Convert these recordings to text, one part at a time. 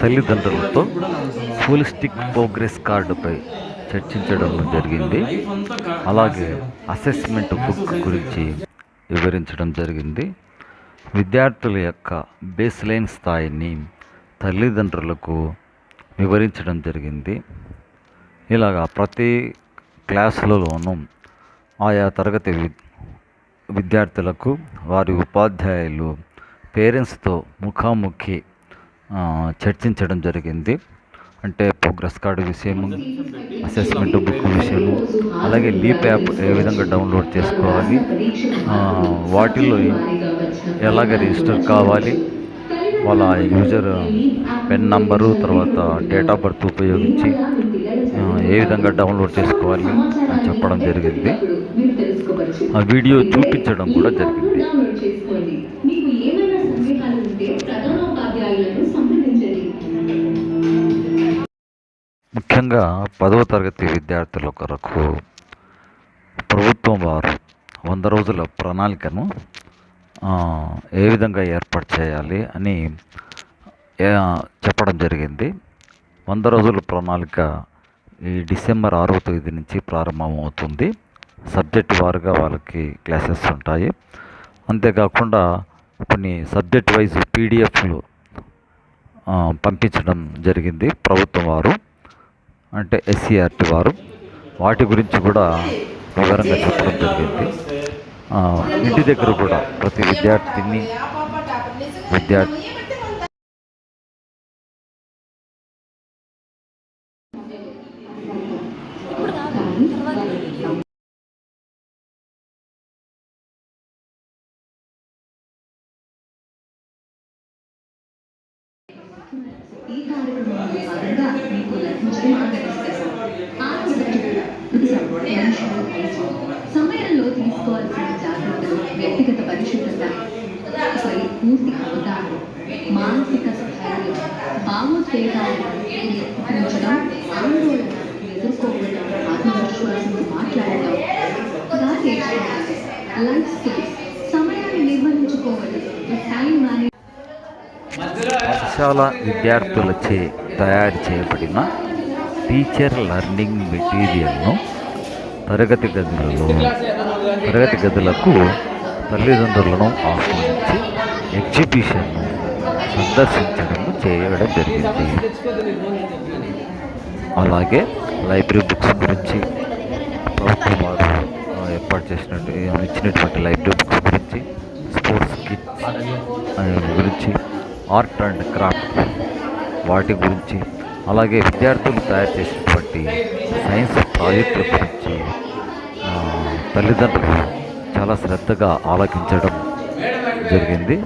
తల్లిదండ్రులతో holistic progress కార్డుపై చర్చించడం జరిగింది. అలాగే అసెస్మెంట్ బుక్ గురించి వివరించడం జరిగింది. విద్యార్థుల యొక్క బేస్లైన్ స్థాయిని తల్లిదండ్రులకు వివరించడం జరిగింది. ఇలాగా ప్రతి క్లాసులలోనూ ఆయా తరగతి విద్యార్థులకు వారి ఉపాధ్యాయులు పేరెంట్స్తో ముఖాముఖి చర్చించడం జరిగింది. అంటే ప్రోగ్రెస్ కార్డు విషయము, అసెస్మెంట్ బుక్ విషయము, అలాగే లీప్ యాప్ ఏ విధంగా డౌన్లోడ్ చేసుకోవాలి, వాటిలో ఎలాగ రిజిస్టర్ కావాలి, వాళ్ళ యూజర్ పెన్ నంబరు, తర్వాత డేట్ ఆఫ్ బర్త్ ఉపయోగించి ఏ విధంగా డౌన్లోడ్ చేసుకోవాలి అని చెప్పడం జరిగింది. ఆ వీడియో చూపించడం కూడా జరిగింది. ముఖ్యంగా 10వ తరగతి విద్యార్థుల కొరకు ప్రభుత్వం వారు 100 రోజుల ప్రణాళికను ఏ విధంగా ఏర్పాటు చేయాలి అని చెప్పడం జరిగింది. 100 రోజుల ప్రణాళిక ఈ డిసెంబర్ 6వ తేదీ నుంచి ప్రారంభమవుతుంది. సబ్జెక్ట్ వారుగా వాళ్ళకి క్లాసెస్ ఉంటాయి. అంతేకాకుండా కొన్ని సబ్జెక్ట్ వైజ్ పీడిఎఫ్లు పంపించడం జరిగింది ప్రభుత్వం వారు, అంటే ఎస్సీఆర్టీ వారు. వాటి గురించి కూడా వివరంగా చెప్పడం జరిగింది. ఇంటి దగ్గర కూడా ప్రతి విద్యార్థిని ఈ కార్యక్రమంలో భాగంగా మీకు లభించిన సమయంలో తీసుకోవాల్సిన జాగ్రత్తలు, వ్యక్తిగత పరిశుభ్రత పై పూర్తి అవగాహన, మానసిక స్థైర్యం, భావోద్వేగాలను నియంత్రించడం, ఆందోళన ఎదుర్కోవడం, ఆత్మవిశ్వాసంతో మాట్లాడటం, లైఫ్ స్కిల్స్, సమయాన్ని నిర్వహించుకోవడం, టైం మేనేజ్. పాఠశాల విద్యార్థులచే తయారు చేయబడిన టీచర్ లెర్నింగ్ మెటీరియల్ను తరగతి గదులకు తల్లిదండ్రులను ఆహ్వానించి ఎగ్జిబిషన్ను చేయడం జరిగింది. అలాగే లైబ్రరీ బుక్స్ గురించి ప్రభుత్వం వారు ఏర్పాటు ఇచ్చినటువంటి లైబ్రరీ బుక్స్ గురించి, స్పోర్ట్స్ కిట్స్ గురించి, ఆర్ట్ అండ్ క్రాఫ్ట్ వాటి గురించి, అలాగే విద్యార్థులు తయారు చేసినటువంటి సైన్స్ ప్రాజెక్టుల గురించి తల్లిదండ్రులు చాలా శ్రద్ధగా ఆలకించడం జరిగింది.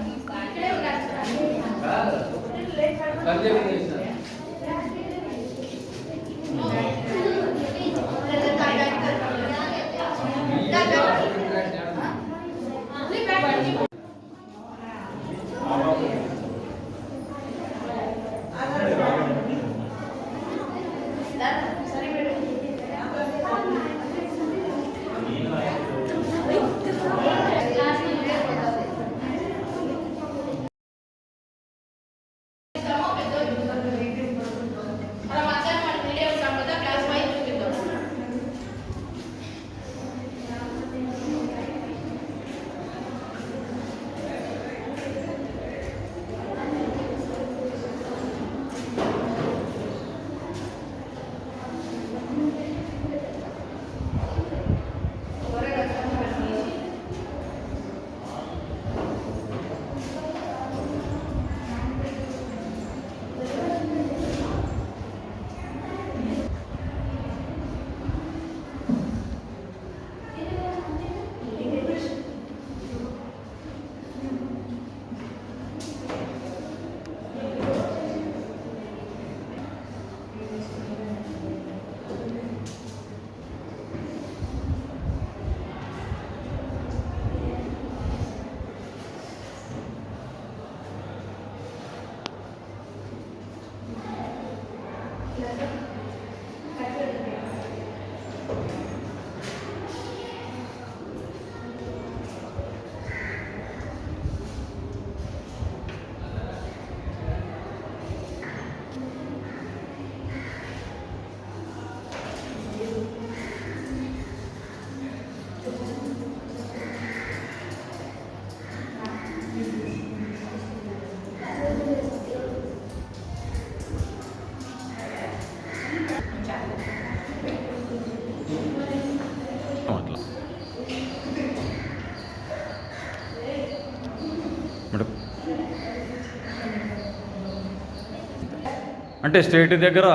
అంటే స్ట్రైట్ దగ్గర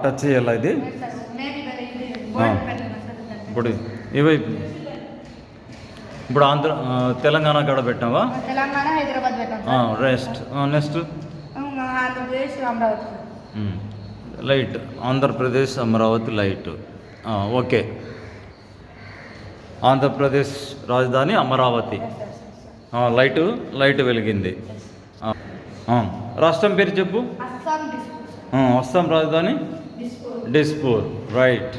టచ్ చేయాలా ఇది? ఇప్పుడు ఇవి ఇప్పుడు తెలంగాణ కాడ పెట్టావా? తెలంగాణ హైదరాబాద్ పెట్టాం. Next Andhra Pradesh Amaravati. Light Andhra Pradesh Amaravati light. Okay, Andhra Pradesh రాజధాని అమరావతి. లైట్ వెలిగింది. రాష్ట్రం పేరు చెప్పు. అస్సాం రాజధాని డిస్పూర్. రైట్.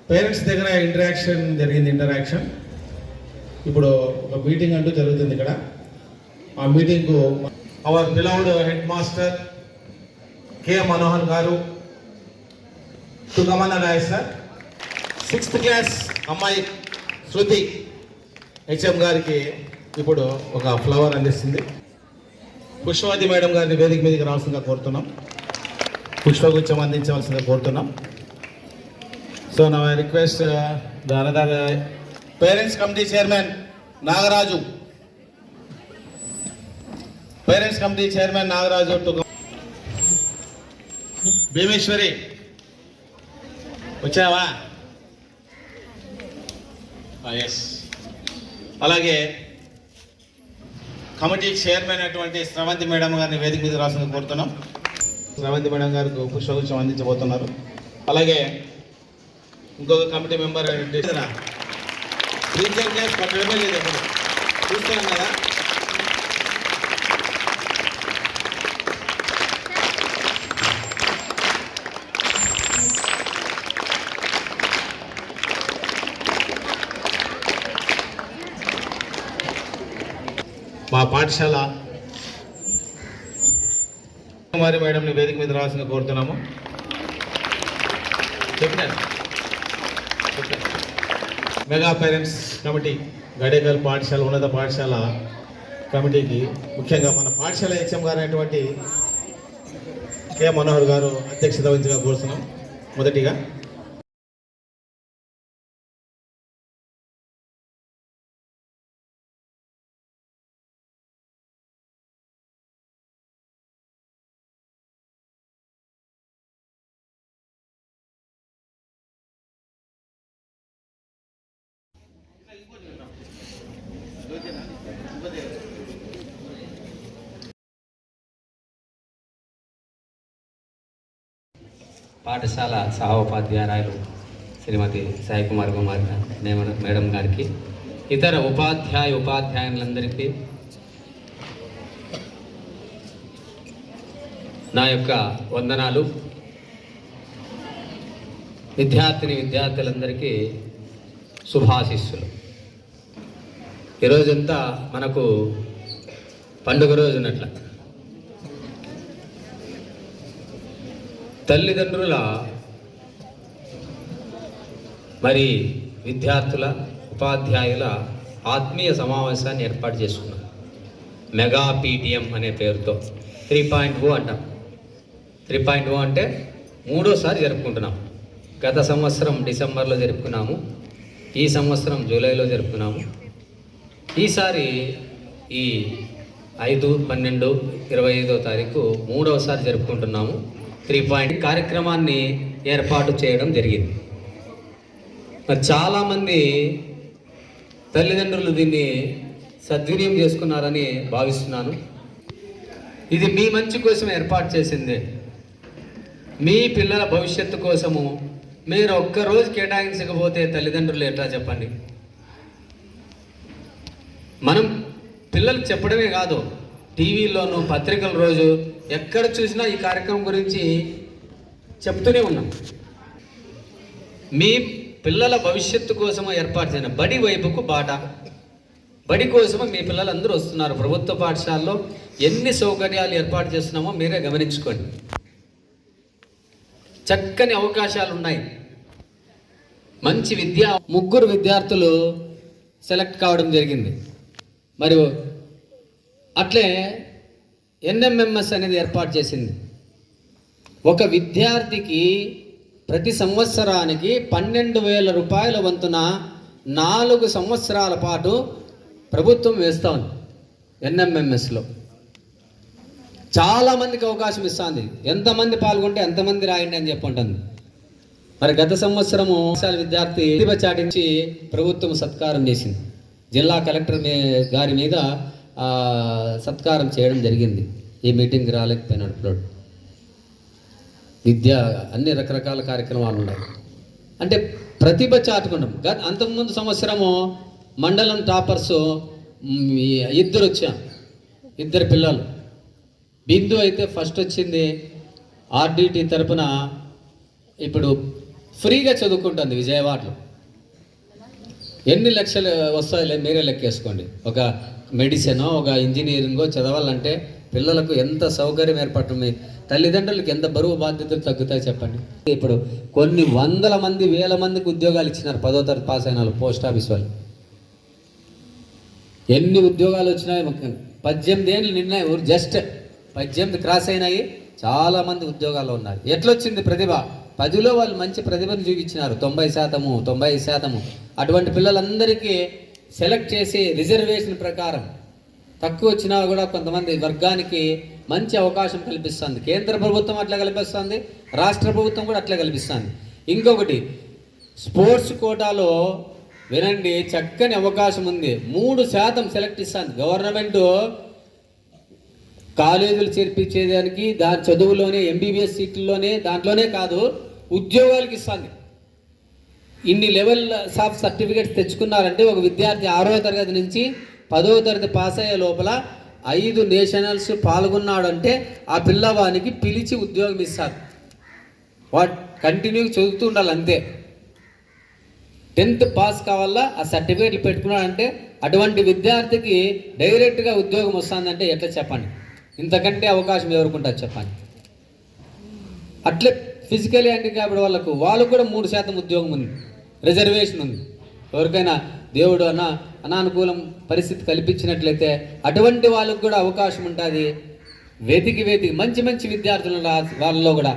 పేరెంట్స్ దగ్గర ఇంటరాక్షన్ ఇప్పుడు ఒక మీటింగ్ అంటూ జరుగుతుంది ఇక్కడ. ఆ మీటింగ్కు our beloved head master K Manohar గారు to come in sir. 6th class అమ్మాయి శృతి హెచ్ఎం గారికి ఇప్పుడు ఒక ఫ్లవర్ అందిస్తుంది. పుష్పవతి మేడం గారిని వేదిక మీదకి రావాల్సిందిగా కోరుతున్నాం. పుష్పగుచ్చం అందించవలసిందిగా కోరుతున్నాం. So now I request the another Parents Committee Chairman Nagaraju. Parents Committee Chairman Nagaraju to come. Bhimeshwari. Uchava? Yes. అలాగే కమిటీ చైర్మన్ అటువంటి శ్రవంతి మేడం గారిని వేదిక మీద రాసిన కోరుతున్నాం. శ్రవంతి మేడం గారికి పుష్పగుచ్చం అందించబోతున్నారు. అలాగే ఇంకొక కమిటీ మెంబర్ రీజన్ చేసి పట్టడమే లేదు. ఎప్పుడు చూస్తున్నాం కదా. మా పాఠశాల కుమారి మేడంని వేదిక మీద రావాల్సిన కోరుతున్నాము. చెప్పినారు మెగా పేరెంట్స్ కమిటీ గడేకల్ పాఠశాల ఉన్నత పాఠశాల కమిటీకి ముఖ్యంగా మన పాఠశాల హెచ్ఎం గారు అయినటువంటి కె మనోహర్ గారు అధ్యక్షత వహించగా కోరుతున్నాం. మొదటిగా పాఠశాల సహోపాధ్యాయురాలు శ్రీమతి సాయికుమార్ మేడం గారికి, ఇతర ఉపాధ్యాయులందరికీ నా యొక్క వందనాలు. విద్యార్థులందరికీ శుభాశీస్సులు. ఈరోజంతా మనకు పండుగ రోజునట్ల తల్లిదండ్రుల మరి విద్యార్థుల ఉపాధ్యాయుల ఆత్మీయ సమావేశాన్ని ఏర్పాటు చేసుకున్నాం. మెగా పీటీఎం అనే పేరుతో 3.0 అంటాం. 3.0 అంటే 3వ సారి జరుపుకుంటున్నాం. గత సంవత్సరం డిసెంబర్లో జరుపుకున్నాము. ఈ సంవత్సరం జూలైలో జరుపుకున్నాము. ఈసారి ఈ 5/12/25 తారీఖు మూడవసారి జరుపుకుంటున్నాము. 3 పాయింట్ కార్యక్రమాన్ని ఏర్పాటు చేయడం జరిగింది. మరి చాలామంది తల్లిదండ్రులు దీన్ని సద్వినియోగం చేసుకున్నారని భావిస్తున్నాను. ఇది మీ మంచి కోసం ఏర్పాటు చేసిందే. మీ పిల్లల భవిష్యత్తు కోసము మీరు ఒక్కరోజు కేటాయించకపోతే తల్లిదండ్రులు ఎట్లా చెప్పండి? మనం పిల్లలకు చెప్పడమే కాదు, టీవీలోనూ పత్రికల రోజు ఎక్కడ చూసినా ఈ కార్యక్రమం గురించి చెప్తూనే ఉన్నాం. మీ పిల్లల భవిష్యత్తు కోసము ఏర్పాటు చేసిన బడి వైపుకు బాట. బడి కోసము మీ పిల్లలందరూ వస్తున్నారు. ప్రభుత్వ పాఠశాలలో ఎన్ని సౌకర్యాలు ఏర్పాటు చేస్తున్నామో మీరే గమనించుకోండి. చక్కని అవకాశాలు ఉన్నాయి. మంచి విద్య. 3 విద్యార్థులు సెలెక్ట్ కావడం జరిగింది. మరియు అట్లే ఎన్ఎంఎంఎస్ అనేది ఏర్పాటు చేసింది. ఒక విద్యార్థికి ప్రతి సంవత్సరానికి 12,000 రూపాయల వంతున 4 సంవత్సరాల పాటు ప్రభుత్వం వేస్తూ ఉంది. ఎన్ఎంఎంఎస్లో చాలామందికి అవకాశం ఇస్తుంది. ఎంతమంది పాల్గొంటే ఎంతమంది రాయండి అని చెప్పంటుంది. మరి గత సంవత్సరము విద్యార్థి ప్రతిభ చాటించి ప్రభుత్వం సత్కారం చేసింది. జిల్లా కలెక్టర్ గారి మీద సత్కారం చేయడం జరిగింది. ఈ మీటింగ్కి రాలేకపోయినప్పుడు విద్య అన్ని రకరకాల కార్యక్రమాలు ఉన్నాయి. అంటే ప్రతిభ చాటుకుంటాం. అంతకుముందు సంవత్సరము మండలం టాపర్స్ 2 వచ్చాం. 2 పిల్లలు. బిందు అయితే ఫస్ట్ వచ్చింది. ఆర్డిటి తరపున ఇప్పుడు ఫ్రీగా చదువుకుంటుంది విజయవాడలో. ఎన్ని లక్షలు వస్తాయో మీరే లెక్కేసుకోండి. ఒక మెడిసినో ఒక ఇంజనీరింగో చదవాలంటే పిల్లలకు ఎంత సౌకర్యం ఏర్పడుతుంది, తల్లిదండ్రులకు ఎంత బరువు బాధ్యతలు తగ్గుతాయి చెప్పండి. ఇప్పుడు కొన్ని వందల మంది, వేల మందికి ఉద్యోగాలు ఇచ్చినారు 10వ తరగతి పాస్ అయిన వాళ్ళు. పోస్ట్ ఆఫీస్ వాళ్ళు ఎన్ని ఉద్యోగాలు వచ్చినాయి. 18 ఏళ్ళు నిన్న జస్ట్ 18 క్రాస్ అయినాయి. చాలామంది ఉద్యోగాలు ఉన్నారు. ఎట్లొచ్చింది ప్రతిభ? 10లో వాళ్ళు మంచి ప్రతిభను చూపించినారు. 90%, 95%. అటువంటి పిల్లలందరికీ సెలెక్ట్ చేసి రిజర్వేషన్ ప్రకారం తక్కువ వచ్చినా కూడా కొంతమంది వర్గానికి మంచి అవకాశం కల్పిస్తుంది. కేంద్ర ప్రభుత్వం అట్లా కల్పిస్తుంది, రాష్ట్ర ప్రభుత్వం కూడా అట్లా కల్పిస్తుంది. ఇంకొకటి స్పోర్ట్స్ కోటాలో వినండి, చక్కని అవకాశం ఉంది. 3% సెలెక్ట్ ఇస్తుంది గవర్నమెంట్. కాలేజీలు చేర్పించేదానికి దాని చదువులోనే ఎంబీబీఎస్ సీట్లలోనే దాంట్లోనే కాదు, ఉద్యోగాలకి ఇస్తుంది. ఇన్ని లెవెల్స్ ఆఫ్ సర్టిఫికేట్స్ తెచ్చుకున్నారంటే ఒక విద్యార్థి 6వ తరగతి నుంచి 10వ తరగతి పాస్ అయ్యే లోపల 5 నేషనల్స్ పాల్గొన్నాడంటే ఆ పిల్లవానికి పిలిచి ఉద్యోగం ఇస్తారు. వాడు కంటిన్యూగా చదువుతూ ఉండాలి అంతే. 10th పాస్ కావాలా, ఆ సర్టిఫికేట్లు పెట్టుకున్నాడంటే అటువంటి విద్యార్థికి డైరెక్ట్గా ఉద్యోగం వస్తుందంటే ఎట్లా చెప్పండి? ఇంతకంటే అవకాశం ఎవరుకుంటారు చెప్పండి? అట్లే ఫిజికలీ హ్యాండిక్యాప్డ్ వాళ్ళకు కూడా 3% ఉద్యోగం ఉంది, రిజర్వేషన్ ఉంది. ఎవరికైనా దేవుడు అనానుకూలం పరిస్థితి కల్పించినట్లయితే అటువంటి వాళ్ళకు కూడా అవకాశం ఉంటుంది. వెతికి మంచి మంచి విద్యార్థులు వాళ్ళలో కూడా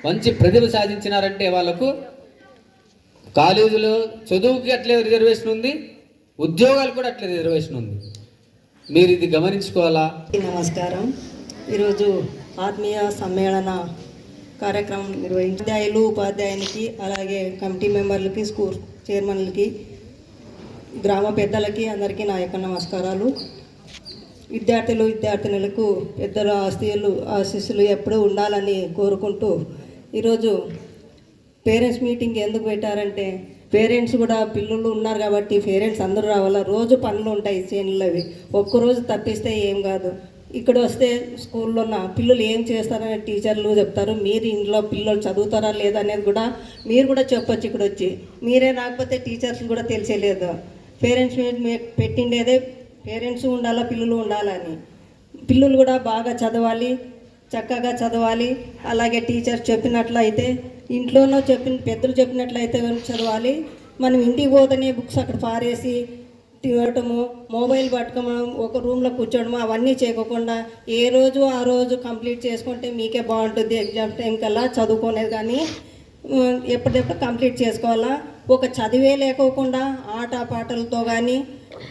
మంచి ప్రతిభ సాధించినారంటే వాళ్ళకు కాలేజీలో చదువుకి అట్లే రిజర్వేషన్ ఉంది, ఉద్యోగాలు కూడా అట్లే రిజర్వేషన్ ఉంది. మీరు ఇది గమనించుకోవాలా. నమస్కారం. ఈరోజు ఆత్మీయ సమ్మేళన కార్యక్రమం నిర్వహించారు. ఉపాధ్యాయునికి, అలాగే కమిటీ మెంబర్లకి, స్కూల్ చైర్మన్లకి, గ్రామ పెద్దలకి అందరికీ నా యొక్క నమస్కారాలు. విద్యార్థినులకు పెద్దల ఆశీస్సులు ఎప్పుడూ ఉండాలని కోరుకుంటూ ఈరోజు పేరెంట్స్ మీటింగ్ ఎందుకు పెట్టారంటే, పేరెంట్స్ కూడా పిల్లలు ఉన్నారు కాబట్టి పేరెంట్స్ అందరూ రావాలా. రోజు పనులు ఉంటాయి చేనులు, అవి ఒక్కరోజు తప్పిస్తే ఏం కాదు. ఇక్కడ వస్తే స్కూల్లో ఉన్న పిల్లలు ఏం చేస్తారని టీచర్లు చెప్తారు. మీరు ఇంట్లో పిల్లలు చదువుతారా లేదా అనేది కూడా మీరు కూడా చెప్పొచ్చు. ఇక్కడ వచ్చి మీరే రాకపోతే టీచర్స్ కూడా తెలిసేలేదు. పేరెంట్స్ మీట్ పెట్టిండేదే పేరెంట్స్ ఉండాలా, పిల్లలు ఉండాలని. పిల్లలు కూడా బాగా చదవాలి, చక్కగా చదవాలి. అలాగే టీచర్స్ చెప్పినట్లయితే, ఇంట్లోనో పెద్దలు చెప్పినట్లయితే చదవాలి. మనం ఇంటికి పోతేనే బుక్స్ అక్కడ పారేసి తినటము, మొబైల్ పట్టుకోవడం, ఒక రూమ్లో కూర్చోవడము, అవన్నీ చేయకుండా ఏ రోజు ఆ రోజు కంప్లీట్ చేసుకుంటే మీకే బాగుంటుంది. ఎగ్జామ్ టైం కల్లా చదువుకునేది కానీ ఎప్పటికప్పుడు కంప్లీట్ చేసుకోవాలా. ఒక చదివే లేకోకుండా ఆట పాటలతో కానీ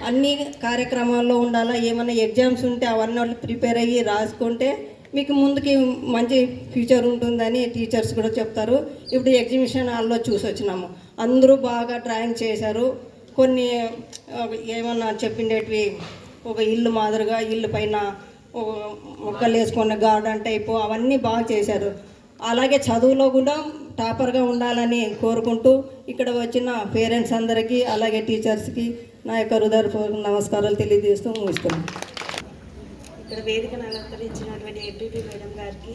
అన్ని కార్యక్రమాల్లో ఉండాలా. ఏమైనా ఎగ్జామ్స్ ఉంటే అవన్నీ ప్రిపేర్ అయ్యి రాసుకుంటే మీకు ముందుకి మంచి ఫ్యూచర్ ఉంటుందని టీచర్స్ కూడా చెప్తారు. ఇప్పుడు ఎగ్జిబిషన్ హాల్లో చూసి వచ్చినాము, అందరూ బాగా డ్రాయింగ్ చేశారు. కొన్ని ఏమన్నా చెప్పిండేటివి ఒక ఇల్లు మాదిరిగా ఇల్లు పైన మొక్కలు వేసుకున్న గార్డెన్ టైపు అవన్నీ బాగా చేశారు. అలాగే చదువులో కూడా టాపర్గా ఉండాలని కోరుకుంటూ ఇక్కడ వచ్చిన పేరెంట్స్ అందరికీ అలాగే టీచర్స్కి నా యొక్క హృదయపూర్వక నమస్కారాలు తెలియజేస్తూ ముగిస్తున్నాను. ఇక్కడ వేదికను అలంకరించినటువంటి ఏపీపీ మేడం గారికి,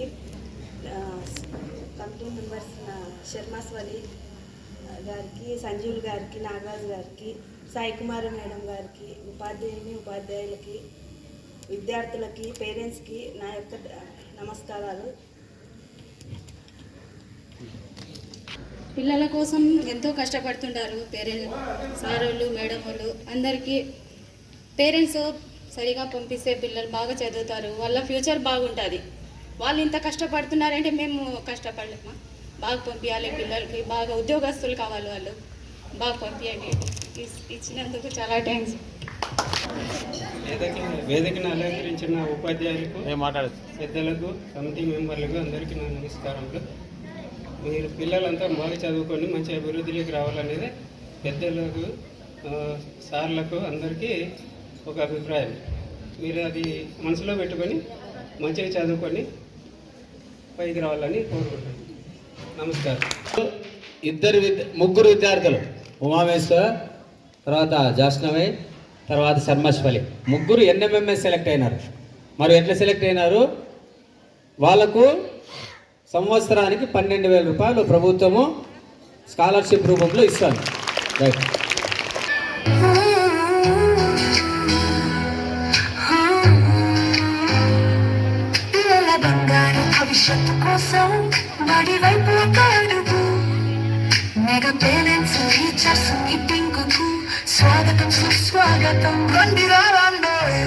కమిటీ మెంబర్స్ శర్మాస్వలి గారికి, సంజీవులు గారికి, నాగరాజు గారికి, సాయి కుమారి మేడం గారికి, ఉపాధ్యాయులకి, విద్యార్థులకి, పేరెంట్స్కి నా యొక్క నమస్కారాలు. పిల్లల కోసం ఎంతో కష్టపడుతుంటారు సారోళ్ళు, మేడములు. అందరికీ పేరెంట్స్ సరిగా పంపిస్తే పిల్లలు బాగా చదువుతారు, వాళ్ళ ఫ్యూచర్ బాగుంటుంది. వాళ్ళు ఇంత కష్టపడుతున్నారంటే మేము కష్టపడలేమా? బాగా పంపించాలి పిల్లలకి, బాగా ఉద్యోగస్తులు కావాలి, వాళ్ళు బాగా పంపించండి. ఇచ్చినందుకు చాలా థ్యాంక్స్. వేదికను అలంకరించిన ఉపాధ్యాయులకు, పెద్దలకు, కమిటీ మెంబర్లకు అందరికీ నా నమస్కారములు. మీరు పిల్లలంతా బాగా చదువుకొని మంచి అభివృద్ధిలోకి రావాలనేది పెద్దలకు, సార్లకు అందరికీ ఒక అభిప్రాయం. మీరు అది మనసులో పెట్టుకొని మంచిగా చదువుకొని పైకి రావాలని కోరుకుంటున్నాను. నమస్కారం. ముగ్గురు విద్యార్థులు, ఉమామేశ్వర్, తర్వాత జాస్నవై, తర్వాత శర్మశ్వలి, ముగ్గురు ఎన్ఎంఎంఎస్ సెలెక్ట్ అయినారు. మరి ఎట్లా సెలెక్ట్ అయినారు? వాళ్ళకు సంవత్సరానికి 12,000 రూపాయలు ప్రభుత్వము స్కాలర్షిప్ రూపంలో ఇస్తాను. రైట్. భవిష్యత్తు కోసం బడి వైపు ఒక అడుగు. మెగా పేరెంట్స్ టీచర్స్ మీటింగ్ కు స్వాగతం సుస్వాగతం. రండిరారండోయ్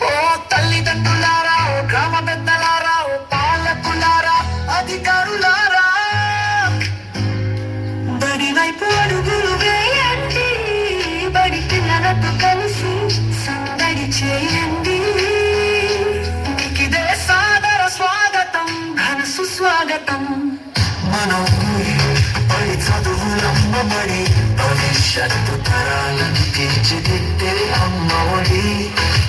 ఓ తల్లిదండ్రులారా, ఓ గ్రామ పెద్దలారా, ఓ పాలకులారా, అధికారులారా, బడి వైపు అడుగులు వేయండి. బడి పిల్లలతో కలిసి సందడి చేయండి. స్వాగతం, ఘన సుస్వాగతం. మన ఊరి బడి చదువులమ్మబడి భవిష్యత్తు తరాలను తీర్చిదిద్దే అమ్మఒడి.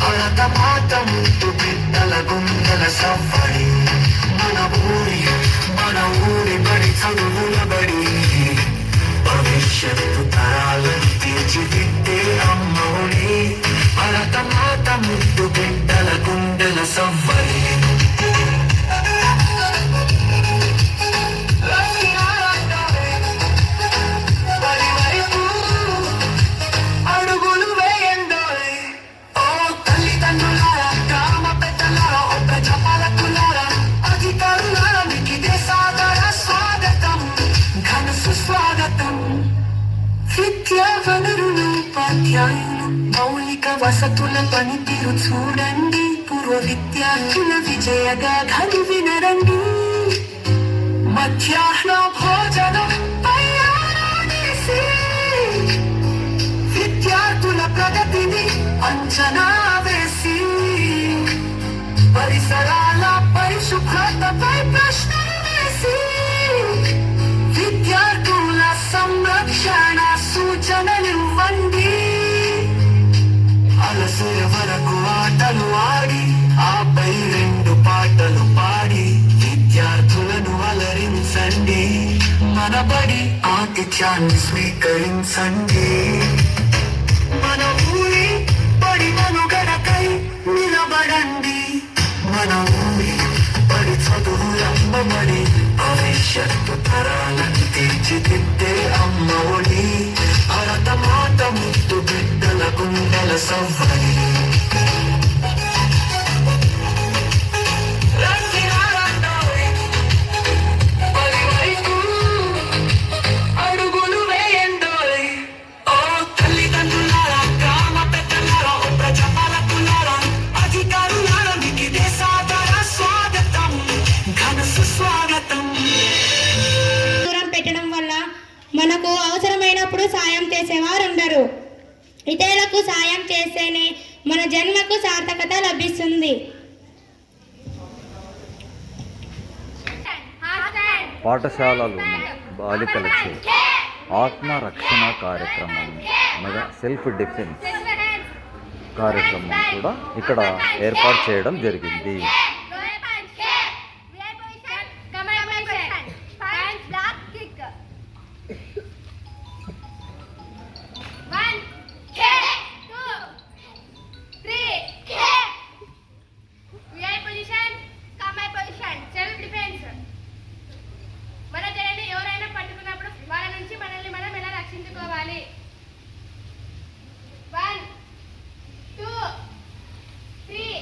అలత మాట ముట్టు బిడ్డల గుండెల సవ్వడి. మన ఊరి బడి చదువుల బడి భవిష్యత్తు తరాలను తీర్చిదిద్దే అమ్మఒడి. అలత మాట ముట్టు బిడ్డల గుండెల సవ్వడి. మౌలిక వసతుల పనితీరు చూడండి. పూర్వ విద్యార్థుల విజయగాథలు వినరండి. మధ్యాహ్న భోజనం తయారు, విద్యార్థుల ప్రగతిని అంచనా వేసి, పరిసరాల పరిశుభ్రతపై ప్రశ్నలు వేసి, విద్యార్థుల సంరక్షణ సూచనలివ్వండి. అలసర వరకు ఆటలు ఆడి, ఆపై 2 పాటలు పాడి విద్యార్థులను అలరించండి. మన బడి ఆతిథ్యాన్ని స్వీకరించండి. మన ఊరి బడి మనుగడకై నిలబడండి. మన ఊరి బడి చదువులమ్మబడి భవిష్యత్తు తరాలను తీర్చిదిద్దే అమ్మఒడి. అరత మాట ముద్దు బిడ్డల గుండెల సవ్వడి. అడుగులు వేయండోయ్ ఓ తల్లిదండ్రులారా, గ్రామ పెద్దలారా, ఓ ప్రజాపాలకులారా, అధికారులారా, మీకు ఇదే సాదర స్వాగతం, ఘన సుస్వాగతం. మనకు అవసరమైనప్పుడు సాయం చేసేవారు ఉండరు. ఇతరులకు సాయం చేస్తేనే మన జన్మకు సార్థకత లభిస్తుంది. పాఠశాలలోని బాలికలచే ఆత్మరక్షణ కార్యక్రమం అనగా సెల్ఫ్ డిఫెన్స్ కార్యక్రమం కూడా ఇక్కడ ఏర్పాటు చేయడం జరిగింది. ఎవరైనా పట్టుకున్నప్పుడు వాళ్ళ నుంచి మనల్ని మనం ఎలా రక్షించుకోవాలి. 1 2 3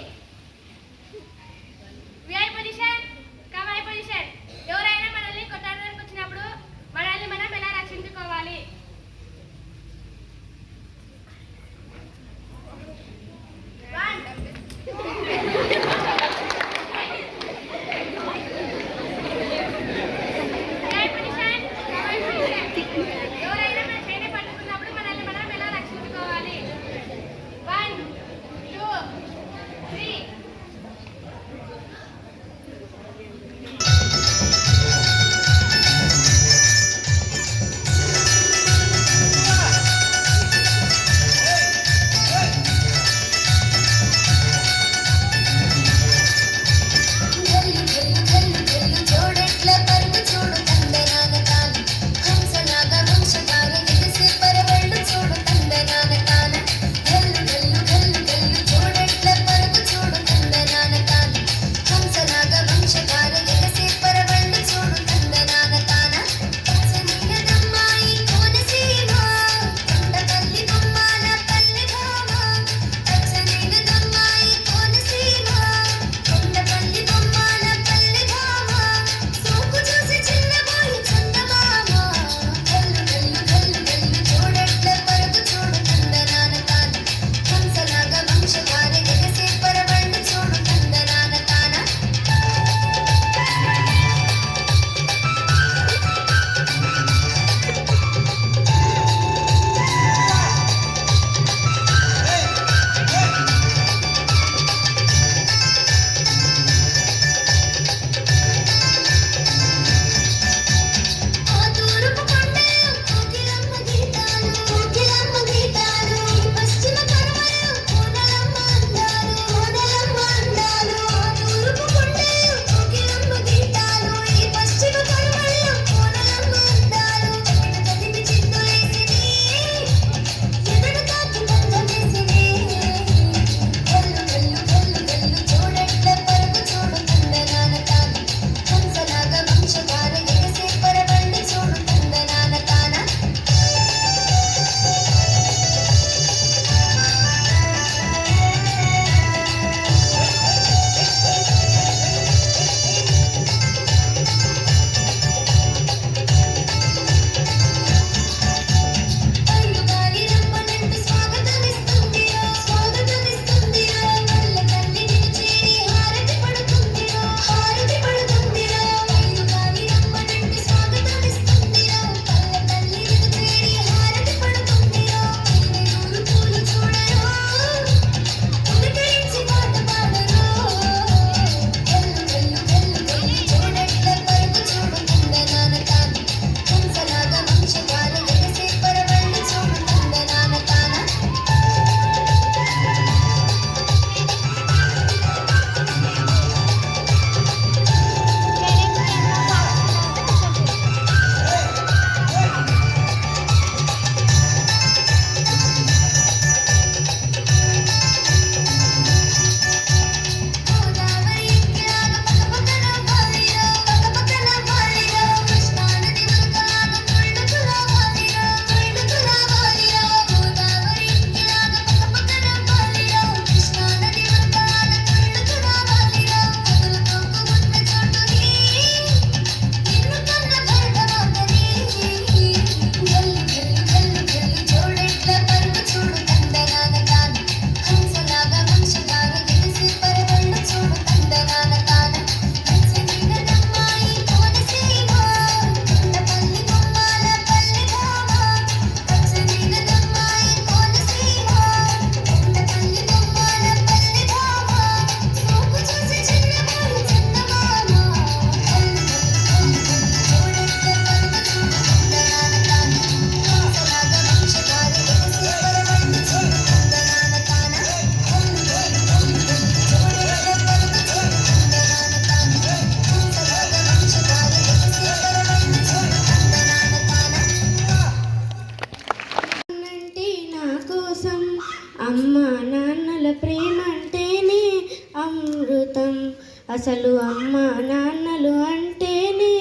అసలు అమ్మ నాన్నలు అంటేనే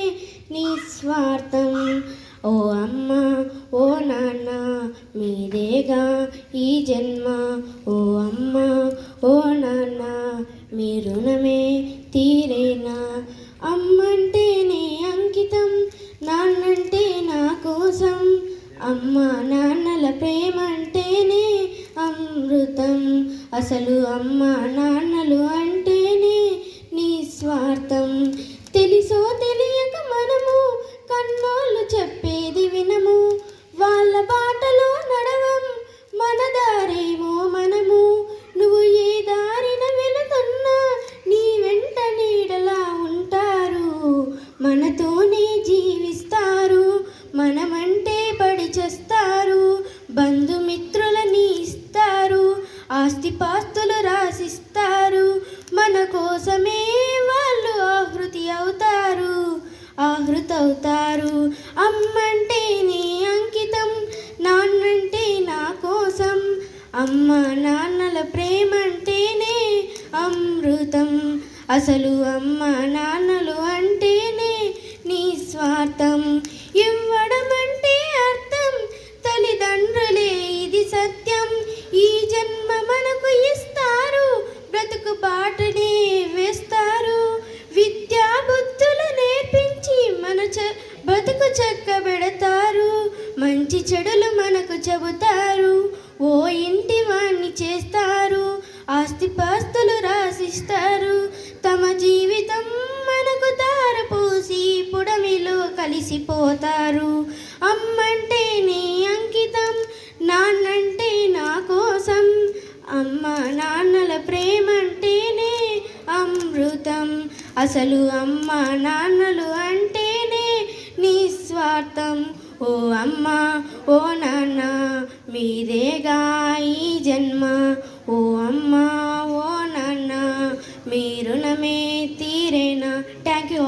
నిస్వార్థం. ఓ అమ్మ ఓ నాన్న మీరేగా ఈ జన్మ. ఓ అమ్మ ఓ నాన్న మీ రుణమే తీరేనా. అమ్మంటేనే అంకితం, నాన్నంటే నా కోసం. అమ్మ నాన్నల ప్రేమ అంటేనే అమృతం. అసలు అమ్మ నాన్నలు అంటేనే నిస్వార్థం. తెలుసో తెలియక మనము కన్నోళ్ళు చెప్పేది వినము. వాళ్ళ బాటలో నడవం, మన దారేమో మనము. నువ్వు ఏ దారిన వెళుతున్నా నీ వెంట నీడలా ఉంటారు. మనతోనే జీవిస్తారు, మనమంటే పడి చేస్తారు. బంధుమిత్రులని ఇస్తారు, ఆస్తిపాస్తులు రాసిస్తారు. మన కోసమే వాళ్ళు ఆహృతవుతారు. అమ్మంటేనే అంకితం, నాన్నంటే నా కోసం. అమ్మ నాన్నల ప్రేమ అంటేనే అమృతం. అసలు అమ్మ నాన్నలు అంటేనే నిస్వార్థం. ఇవ్వడం అంటే అర్థం, తల్లిదండ్రులే ఇది సత్యం. ఈ జన్మ మనకు ఇస్తారు, బ్రతుకు బాటనే వేస్తారు. విద్యా బుద్ధులు నేర్పించి మన బ్రతుకు చక్కబెడతారు. మంచి చెడులు మనకు చెబుతారు, ఓ ఇంటి వాణ్ణి చేస్తారు. ఆస్తిపాస్తులు రాసిస్తారు, తమ జీవితం మనకు తారపోసి పుడమిలో కలిసిపోతారు. అమ్మంటేనే అంకితం, నాన్నంటే నా కోసం. అమ్మ నాన్నల ప్రేమ అంటేనే అమృతం. అసలు అమ్మ నాన్నలు అంటేనే నిస్వార్థం. ఓ అమ్మ ఓ నాన్న మీరేగా ఈ జన్మ. ఓ అమ్మ ఓ నాన్న మీ రుణమే తీరేనా. Thank you.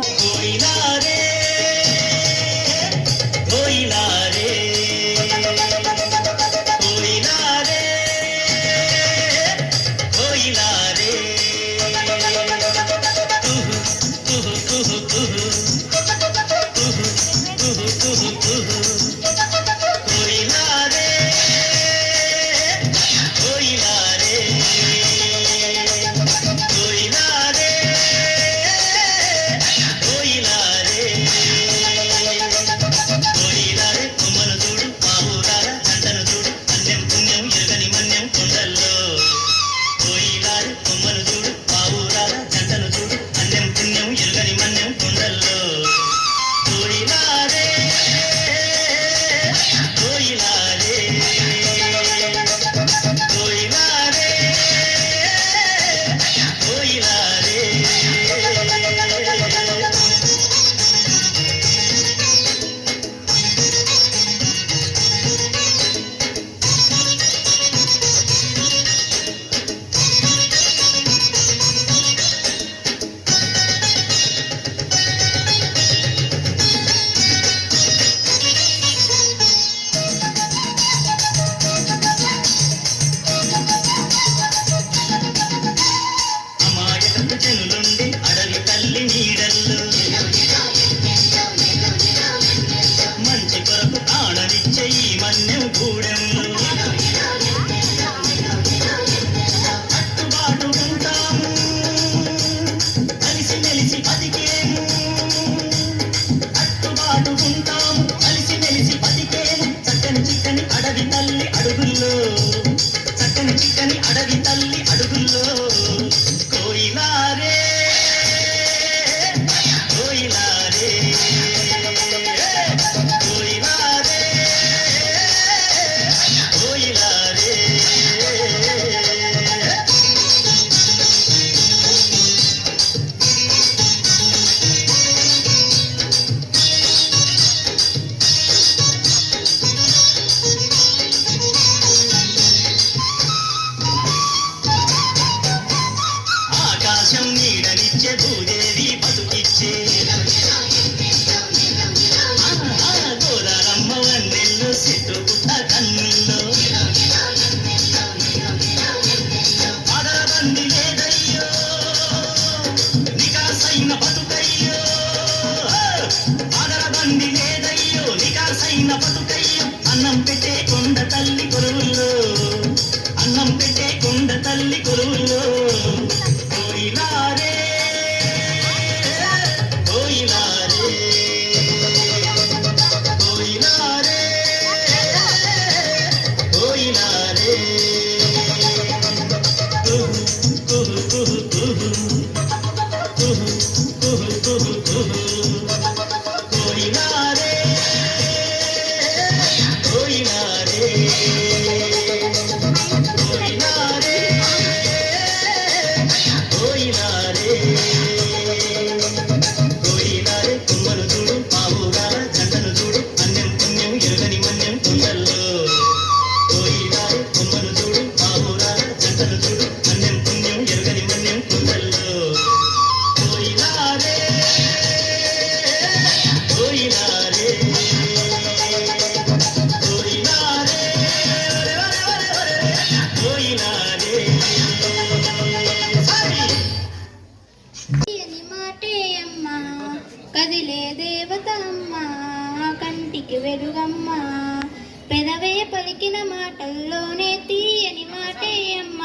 పెదవే పలికిన మాటల్లోనే తీయని మాటే అమ్మ,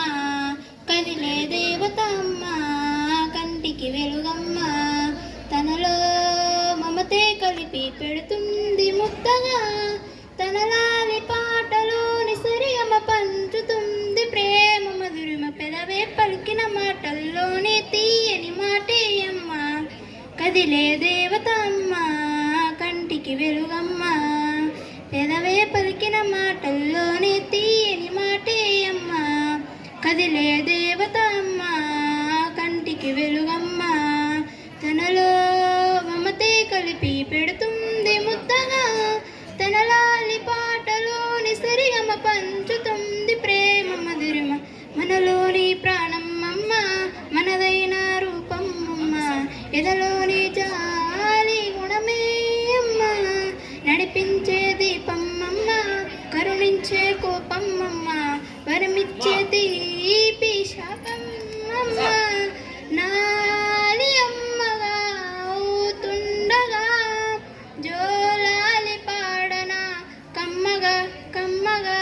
కదిలే దేవత అమ్మ, కంటికి వెలుగమ్మ, తనలో మమతే కలిపి పెడుతుంది ముద్దగా, తనలాలి పాటలోని సరిగమ పంచుతుంది ప్రేమ మధురిమ. పెదవే పలికిన మాటల్లోనే తీయని మాటే అమ్మ, కదిలే దేవత అమ్మ, కంటికి వెలుగమ్మ. పెదవే పలికిన మాటల్లోనే తీయని మాటే అమ్మ, కదిలే దేవత అమ్మ, కంటికి వెలుగమ్మ, తనలో మమతే కలిపి పెడుతుంది ముద్దగా, తనలాలి పాటలోని సరిగమ పంచుతుంది ప్రేమ మధురిమ. మనలోని ప్రాణం అమ్మ, మనదైన రూపం అమ్మ, ఎదలోని జాలి గుణమే అమ్మ, నడిపించే దీపం అమ్మ, కరుణించే కోపం అమ్మ, వరమిచ్చే తీపి శాపం అమ్మ. నాలి అమ్మగా అవుతుండగా జోలాలి పాడన కమ్మగా కమ్మగా,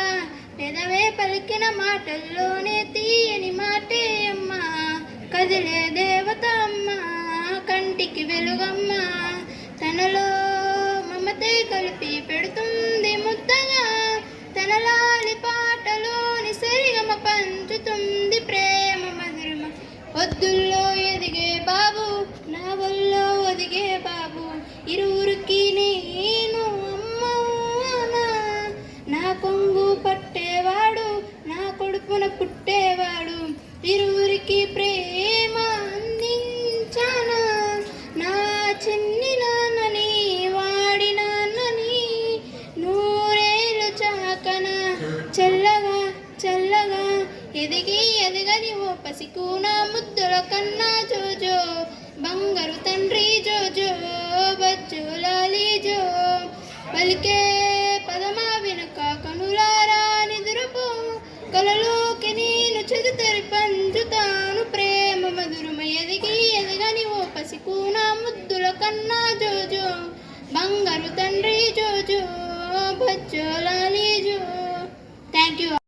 పెదవే పలికిన మాటల్లోనే తీయని మాటే అమ్మ, కదిలే దేవత అమ్మ, కంటికి వెలుగమ్మ, తనలో మమతే కలిపి పెడుతుంది ముద్దగా, తనలాలి పాటలోని సరిగమ పంచుతుంది ప్రేమ మధురిమ. పొద్దుల్లో ఎదిగే బాబు, నా వల్లో ఒదిగే బాబు, ఇరువురికి నేను అమ్మానా, నా కొంగు పట్టేవాడు, నా కొడుకున పుట్టేవాడు, ఇరువురికి ప్రేమ అందించానా, నా చిన్ని నాన్నని వాడి నాన్నని, నూరేళ్ళు చాకన చల్లగా చల్లగా, ఎదిగి ఎదగని ఓ పసికూన ముద్దుల కన్నా జోజో, బంగారు తండ్రి జోజో, బజ్జోలాలి జో, పలికే పదమా వెనుక కనులారా నిదురుపు, కలలోకి నేను చెదుతరి పంచుతాను ప్రేమ మధురమ. ఎదిగి ఎదగని ఓ పసికూన ముద్దుల కన్నా జోజో, బంగారు తండ్రి జోజో, బజ్జోలాలి జో. Thank you.